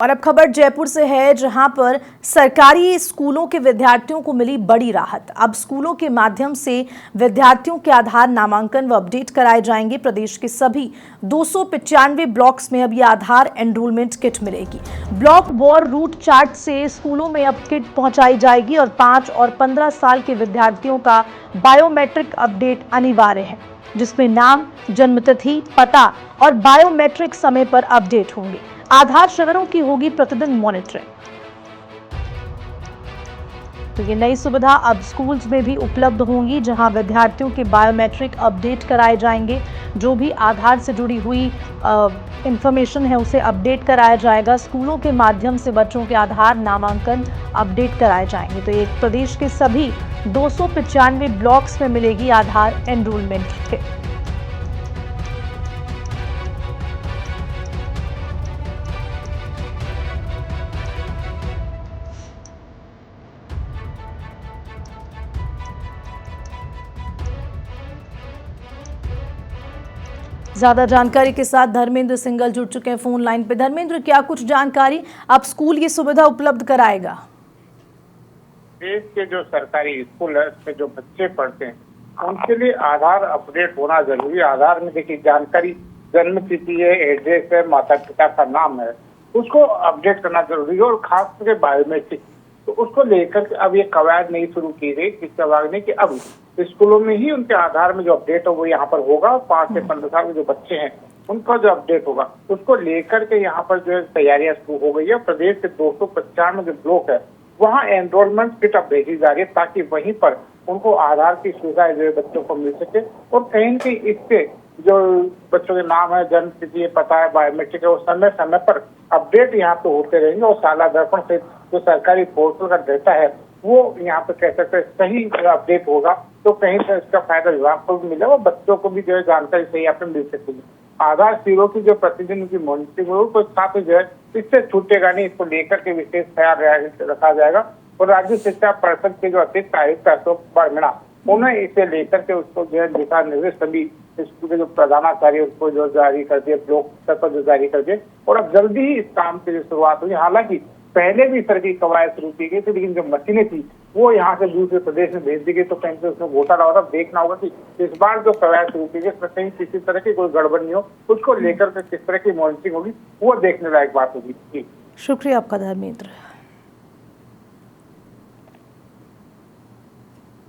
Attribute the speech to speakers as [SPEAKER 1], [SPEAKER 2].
[SPEAKER 1] और अब खबर जयपुर से है, जहां पर सरकारी स्कूलों के विद्यार्थियों को मिली बड़ी राहत। अब स्कूलों के माध्यम से विद्यार्थियों के आधार नामांकन व अपडेट कराए जाएंगे। प्रदेश के सभी 295 ब्लॉक्स में अब ये आधार एनरोलमेंट किट मिलेगी। ब्लॉक वॉर रूट चार्ट से स्कूलों में अब किट पहुंचाई जाएगी और 5 और 15 साल के विद्यार्थियों का बायोमेट्रिक अपडेट अनिवार्य है, जिसमें नाम, जन्मतिथि, पता और बायोमेट्रिक समय पर अपडेट होंगे। आधार शहरों की होगी प्रतिदिन मॉनिटरिंग। तो ये नई सुविधा अब स्कूल्स में भी उपलब्ध होंगी, जहां विद्यार्थियों के बायोमेट्रिक अपडेट कराए जाएंगे। जो भी आधार से जुड़ी हुई इंफॉर्मेशन है उसे अपडेट कराया जाएगा। स्कूलों के माध्यम से बच्चों के आधार नामांकन अपडेट कराए जाएंगे। तो ये प्रदेश के सभी 295 ब्लॉक्स में मिलेगी आधार एनरोलमेंट किट। ज्यादा जानकारी के साथ धर्मेंद्र सिंगल जुड़ चुके हैं फोन लाइन पे। धर्मेंद्र, क्या कुछ जानकारी, अब स्कूल ये सुविधा उपलब्ध कराएगा?
[SPEAKER 2] देश के जो सरकारी स्कूल है उसमें जो बच्चे पढ़ते हैं उनके लिए आधार अपडेट होना जरूरी है। आधार में देखिए जानकारी, जन्म तिथि है, एड्रेस है, माता पिता का नाम है, उसको अपडेट करना जरूरी है। और खास करके बायोमेट्रिक, तो उसको लेकर अब ये कवायद नहीं शुरू की गई किस कवायद ने कि अब स्कूलों में ही उनके आधार में जो अपडेट हो वो यहाँ पर होगा। 5 से 15 साल के जो बच्चे हैं उनका जो अपडेट होगा उसको लेकर के यहाँ पर जो है तैयारियां शुरू हो गई है। प्रदेश के 295 जो ब्लॉक है वहाँ एनरोलमेंट किट अब भेजी जा रही है, ताकि वहीं पर उनको आधार की सुविधा जो है बच्चों को मिल सके। और कहीं न कहीं इससे जो बच्चों के नाम है, जन्म तिथि, पता है, बायोमेट्रिक है, वो समय समय पर अपडेट यहाँ पे होते रहेंगे। और साला दर्पण से जो सरकारी पोर्टल का डेटा है वो यहाँ पे कह सकते सही अपडेट होगा, तो कहीं से इसका फायदा विभाग को भी मिलेगा और बच्चों को भी जो है जानकारी सही यहाँ पे मिल सकेगी। आधार शिविरों की जो प्रतिदिन की मॉनिटरिंग हो तो साथ ही जो है इससे छूटेगा नहीं, इसको लेकर के विशेष ख्याल रखा जाएगा। और राज्य शिक्षा परिषद के जो अतिरिक्त आयुक्त अशोक बरगड़ा, उन्हें इसे लेकर के उसको जो है दिशा निर्देश सभी स्कूल के जो प्रधानाचार्य उसको जो जारी कर दिए, ब्लॉक स्तर पर जो जारी कर दिए। और अब जल्दी ही इस काम की शुरुआत हुई। हालांकि पहले भी इस तरह की कवायद शुरू की गई थी, लेकिन जो मशीनें थी वो यहाँ से दूसरे प्रदेश में भेज दी गई, तो कहीं से उसमें घोटाला होगा। देखना होगा कि इस बार जो कवायद शुरू की गई उसमें कहीं किसी तरह की कोई गड़बड़ नहीं हो, उसको लेकर के किस तरह की मॉनिटरिंग होगी वो देखने लायक बात होगी।
[SPEAKER 1] शुक्रिया आपका धर्मेंद्र।